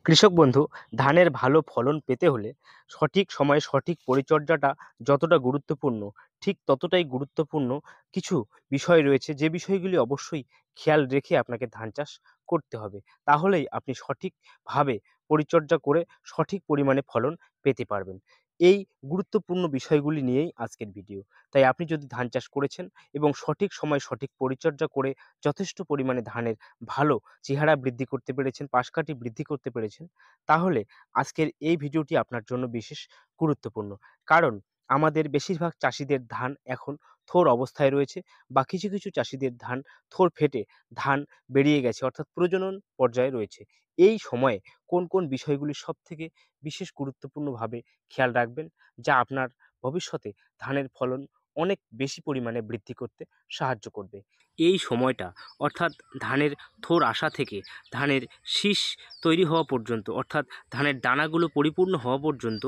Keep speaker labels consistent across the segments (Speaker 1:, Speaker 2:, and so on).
Speaker 1: কৃষক বন্ধু, ধানের ভালো ফলন পেতে হলে সঠিক সময়ে সঠিক পরিচর্যাটা যতটা গুরুত্বপূর্ণ, ঠিক ততটাই গুরুত্বপূর্ণ কিছু বিষয় রয়েছে যে বিষয়গুলি অবশ্যই খেয়াল রেখে আপনাকে ধান চাষ করতে হবে। তাহলেই আপনি সঠিকভাবে পরিচর্যা করে সঠিক পরিমাণে ফলন পেতে পারবেন। এই গুরুত্বপূর্ণ বিষয়গুলি নিয়েই আজকের ভিডিও। তাই আপনি যদি ধান চাষ করেছেন এবং সঠিক সময়ে সঠিক পরিচর্যা করে যথেষ্ট পরিমাণে ধানের ভালো চেহারা বৃদ্ধি করতে পেরেছেন, পাশকাঠি বৃদ্ধি করতে পেরেছেন, তাহলে আজকের এই ভিডিওটি আপনার জন্য বিশেষ গুরুত্বপূর্ণ। কারণ আমাদের বেশিরভাগ চাষীদের ধান এখন থোড় অবস্থায় রয়েছে বা কিছু, কিছু চাষীদের ধান থোড় ফেটে ধান বেরিয়ে গেছে অর্থাৎ প্রজনন পর্যায়ে রয়েছে। এই সময়ে কোন, কোন বিষয়গুলি সবথেকে বিশেষ গুরুত্বপূর্ণভাবে খেয়াল রাখবেন যা আপনার ভবিষ্যতে ধানের ফলন অনেক বেশি পরিমাণে বৃদ্ধি করতে সাহায্য করবে? এই সময়টা অর্থাৎ ধানের থোড় আসা থেকে ধানের শীষ তৈরি হওয়া পর্যন্ত অর্থাৎ ধানের দানাগুলো পরিপূর্ণ হওয়া পর্যন্ত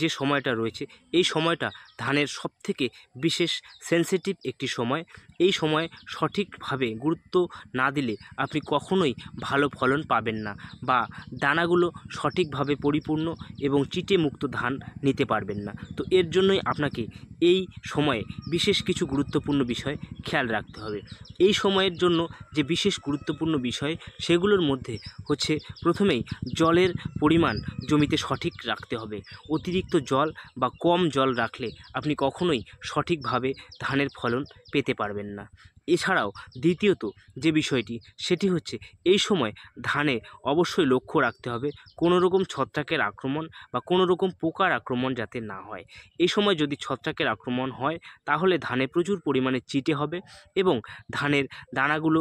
Speaker 1: যে সময়টা রয়েছে, এই সময়টা ধানের সবথেকে বিশেষ সেনসিটিভ একটি সময়। এই সময় সঠিকভাবে গুরুত্ব না দিলে আপনি কখনোই ভালো ফলন পাবেন না বা দানাগুলো সঠিকভাবে পরিপূর্ণ এবং চিটে মুক্ত ধান নিতে পারবেন না। তো এর জন্যই আপনাকে এই সময়ে বিশেষ কিছু গুরুত্বপূর্ণ বিষয় খেয়াল রাখতে হবে। এই সময়ের জন্য যে বিশেষ গুরুত্বপূর্ণ বিষয় সেগুলোর মধ্যে হচ্ছে, প্রথমেই জলের পরিমাণ জমিতে সঠিক রাখতে হবে। অতিরিক্ত জল বা কম জল রাখলে আপনি কখনোই সঠিকভাবে ধানের ফলন পেতে পারবেন না। এছাড়াও দ্বিতীয়ত যে বিষয়টি সেটি হচ্ছে, এই সময় ধানে অবশ্যই লক্ষ্য রাখতে হবে কোনো রকম ছত্রাকের আক্রমণ বা কোনো রকম পোকার আক্রমণ যাতে না হয়। এই সময় যদি ছত্রাকের আক্রমণ হয় তাহলে ধানে প্রচুর পরিমাণে চিটে হবে এবং ধানের দানাগুলো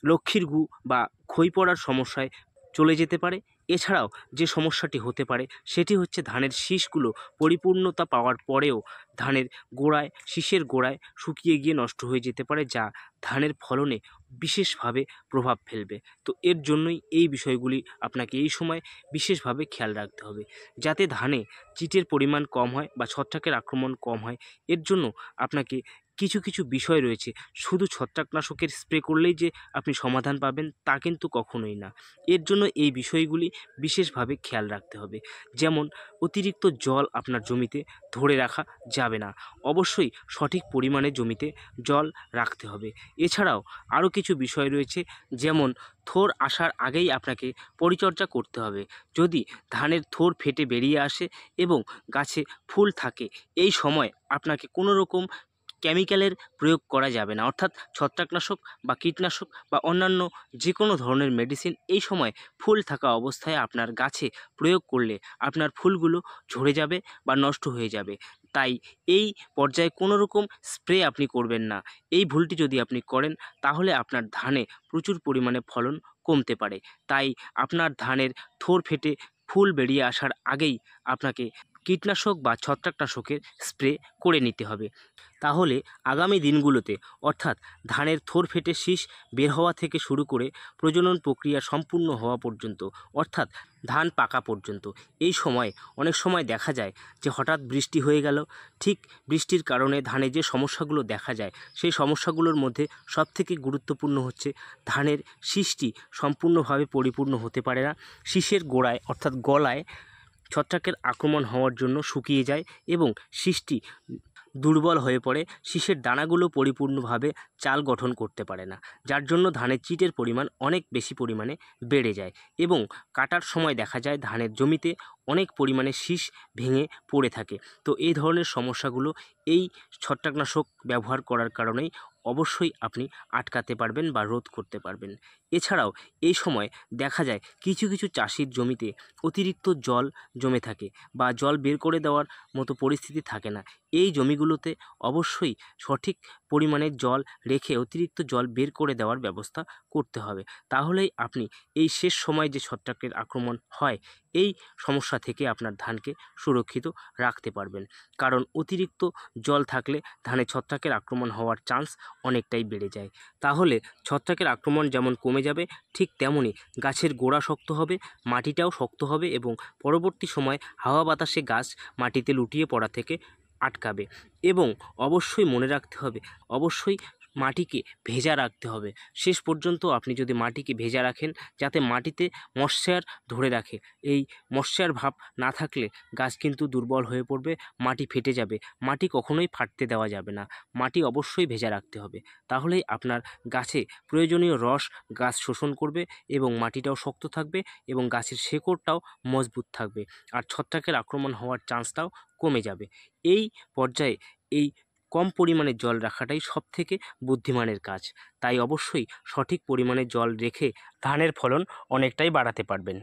Speaker 1: লক্ষ্মীর গু বা ক্ষয় পড়ার সমস্যায় চলে যেতে পারে। এছাড়াও যে সমস্যাটি হতে পারে সেটি হচ্ছে, ধানের শীষগুলো পরিপূর্ণতা পাওয়ার পরেও ধানের গোড়ায়, শীষের গোড়ায় শুকিয়ে গিয়ে নষ্ট হয়ে যেতে পারে, যা ধানের ফলনে বিশেষভাবে প্রভাব ফেলবে। তো এর জন্যই এই বিষয়গুলি আপনাকে এই সময় বিশেষভাবে খেয়াল রাখতে হবে যাতে ধানে চিটের পরিমাণ কম হয় বা ছত্রাকের আক্রমণ কম হয়। এর জন্য আপনাকে কিছু, কিছু বিষয় রয়েছে। শুধু ছত্রাকনাশকের স্প্রে করলেই যে আপনি সমাধান পাবেন তা কিন্তু কখনোই না। এর জন্য এই বিষয়গুলি বিশেষভাবে খেয়াল রাখতে হবে। যেমন অতিরিক্ত জল আপনার জমিতে ধরে রাখা যাবে না। অবশ্যই সঠিক পরিমাণে জমিতে জল রাখতে হবে। এছাড়াও আরও কিছু বিষয় রয়েছে, যেমন থোড় আসার আগেই আপনাকে পরিচর্যা করতে হবে। যদি ধানের থোড় ফেটে বেরিয়ে আসে এবং গাছে ফুল থাকে, এই সময় আপনাকে কোনো রকম কেমিক্যালের প্রয়োগ করা যাবে না, অর্থাৎ ছত্রাকনাশক বা কীটনাশক বা অন্যান্য যে কোনো ধরনের মেডিসিন এই সময় ফুল থাকা অবস্থায় আপনার গাছে প্রয়োগ করলে আপনার ফুলগুলো ঝরে যাবে বা নষ্ট হয়ে যাবে। তাই এই পর্যায়ে কোনো রকম স্প্রে আপনি করবেন না। এই ভুলটি যদি আপনি করেন তাহলে আপনার ধানে প্রচুর পরিমাণে ফলন কমতে পারে। তাই আপনার ধানের থোড় ফেটে ফুল বেরিয়ে আসার আগেই আপনাকে কীটনাশক বা ছত্রাকনাশকের স্প্রে করে নিতে হবে। তাহলে আগামী দিনগুলোতে অর্থাৎ ধানের থোড় ফেটে শীষ বের হওয়া থেকে শুরু করে প্রজনন প্রক্রিয়া সম্পূর্ণ হওয়া পর্যন্ত, অর্থাৎ ধান পাকা পর্যন্ত, এই সময় অনেক সময় দেখা যায় যে হঠাৎ বৃষ্টি হয়ে গেল। ঠিক বৃষ্টির কারণে ধানে যে সমস্যাগুলো দেখা যায় সেই সমস্যাগুলোর মধ্যে সবথেকে গুরুত্বপূর্ণ হচ্ছে, ধানের শীষটি সম্পূর্ণভাবে পরিপূর্ণ হতে পারে না। শীষের গোড়ায় অর্থাৎ গলায় ছত্রাকের আক্রমণ হওয়ার জন্য শুকিয়ে যায় এবং শীষটি দুর্বল হয়ে পড়ে। শীষের দানাগুলো পরিপূর্ণভাবে চাল গঠন করতে পারে না, যার জন্য ধানের চিটের পরিমাণ অনেক বেশি পরিমাণে বেড়ে যায় এবং কাটার সময় দেখা যায় ধানের জমিতে অনেক পরিমাণে শীষ ভেঙে পড়ে থাকে। তো এই ধরনের সমস্যাগুলো এই ছত্রাকনাশক ব্যবহার করার কারণেই অবশ্যই আপনি আটকাতে পারবেন বা রোধ করতে পারবেন। এছাড়াও এই সময় দেখা যায় কিছু, কিছু চাষির জমিতে অতিরিক্ত জল জমে থাকে বা জল বের করে দেওয়ার মতো পরিস্থিতি থাকে না। এই জমিগুলোতে অবশ্যই সঠিক পরিমাণে জল রেখে অতিরিক্ত জল বের করে দেওয়ার ব্যবস্থা করতে হবে। তাহলেই আপনি এই শেষ সময় যে ছত্রাকের আক্রমণ হয়, এই সমস্যা থেকে আপনার ধানকে সুরক্ষিত রাখতে পারবেন। কারণ অতিরিক্ত জল থাকলে ধানে ছত্রাকের আক্রমণ হওয়ার চান্স অনেকটাই বেড়ে যায়। তাহলে ছত্রাকের আক্রমণ যেমন কমে যাবে, ঠিক তেমনই গাছের গোড়া শক্ত হবে, মাটিটাও শক্ত হবে এবং পরবর্তী সময় হাওয়া বাতাসে গাছ মাটিতে লুটিয়ে পড়া থেকে আটকাবে। এবং অবশ্যই মনে রাখতে হবে, অবশ্যই মাটিকে ভেজা রাখতে হবে। শেষ পর্যন্ত আপনি যদি মাটিকে ভেজা রাখেন, যাতে মাটিতে ময়েশ্চার ধরে রাখে, এই ময়েশ্চার ভাব না থাকলে গাছ কিন্তু দুর্বল হয়ে পড়বে, মাটি ফেটে যাবে। মাটি কখনোই ফাটতে দেওয়া যাবে না, মাটি অবশ্যই ভেজা রাখতে হবে। তাহলেই আপনার গাছে প্রয়োজনীয় রস গাছ শোষণ করবে এবং মাটিটাও শক্ত থাকবে এবং গাছের শেকড়টাও মজবুত থাকবে, আর ছত্রাকের আক্রমণ হওয়ার চান্সটাও কমে যাবে। এই পর্যায়ে এই কম পরিমাণে জল রাখাটাই সবথেকে বুদ্ধিমানের কাজ। তাই অবশ্যই সঠিক পরিমাণে জল রেখে ধানের ফলন অনেকটাই বাড়াতে পারবেন।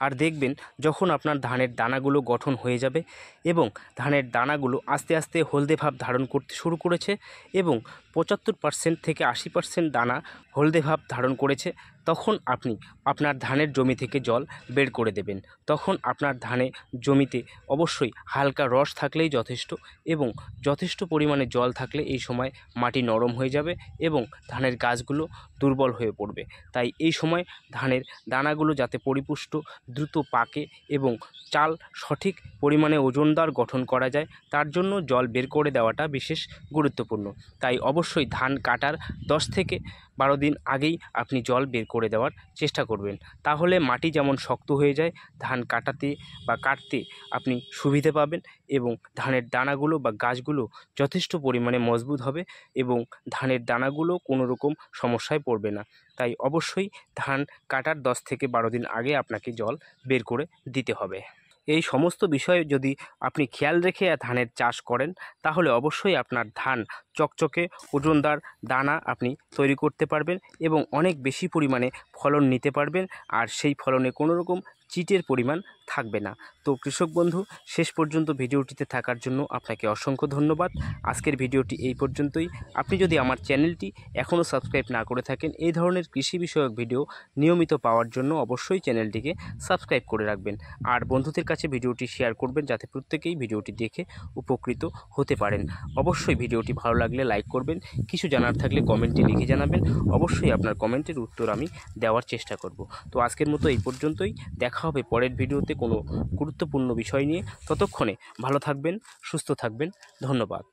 Speaker 1: আর দেখবেন যখন আপনার ধানের দানাগুলো গঠন হয়ে যাবে এবং ধানের দানাগুলো আস্তে আস্তে হলদে ভাব ধারণ করতে শুরু করেছে এবং 75% থেকে 80% দানা হলদে ভাব ধারণ করেছে, তখন আপনি আপনার ধানের জমি থেকে জল বের করে দেবেন। তখন আপনার ধানের জমিতে অবশ্যই হালকা রস থাকলেই যথেষ্ট এবং যথেষ্ট পরিমাণে জল থাকলে এই সময় মাটি নরম হয়ে যাবে এবং ধানের গাছগুলো দুর্বল হয়ে পড়বে। তাই এই সময় ধানের দানাগুলো যাতে পরিপুষ্ট, দ্রুত পাকে এবং চাল সঠিক পরিমাণে ওজনদার গঠন করা যায়, তার জন্য জল বের করে দেওয়াটা বিশেষ গুরুত্বপূর্ণ। তাই অবশ্যই ধান কাটার 10 থেকে 12 দিন আগেই আপনি জল বের করে দেওয়ার চেষ্টা করবেন। তাহলে মাটি যেমন শক্ত হয়ে যায়, ধান কাটাতে বা কাটতে আপনি সুবিধে পাবেন এবং ধানের দানাগুলো বা গাছগুলো যথেষ্ট পরিমাণে মজবুত হবে এবং ধানের দানাগুলো কোনো রকম সমস্যায় পড়বে না। তাই অবশ্যই ধান কাটার 10 থেকে 12 দিন আগে আপনাকে জল বের করে দিতে হবে। এই সমস্ত বিষয় যদি আপনি খেয়াল রেখে ধানের চাষ করেন, তাহলে অবশ্যই আপনার ধান চকচকে ওজনদার দানা আপনি তৈরি করতে পারবেন এবং অনেক বেশি পরিমাণে ফলন নিতে পারবেন, আর সেই ফলনে কোনো রকম চিটের পরিমাণ থাকবে না। তো কৃষক বন্ধু, শেষ পর্যন্ত ভিডিওটিতে থাকার জন্য আপনাকে অসংখ্য ধন্যবাদ। আজকের ভিডিওটি এই পর্যন্তই। আপনি যদি আমার চ্যানেলটি এখনও সাবস্ক্রাইব না করে থাকেন, এই ধরনের কৃষি বিষয়ক ভিডিও নিয়মিত পাওয়ার জন্য অবশ্যই চ্যানেলটিকে সাবস্ক্রাইব করে রাখবেন আর বন্ধুদের কাছে ভিডিওটি শেয়ার করবেন, যাতে প্রত্যেকেই ভিডিওটি দেখে উপকৃত হতে পারেন। অবশ্যই ভিডিওটি ভালো লাগলে লাইক করবেন, কিছু জানার থাকলে কমেন্টে লিখে জানাবেন। অবশ্যই আপনার কমেন্টের উত্তর আমি দেওয়ার চেষ্টা করব। তো আজকের মতো এই পর্যন্তই। দেখা হবে পরের ভিডিওতে কোনো গুরুত্বপূর্ণ বিষয় নিয়ে। ততক্ষণে ভালো থাকবেন, সুস্থ থাকবেন। ধন্যবাদ।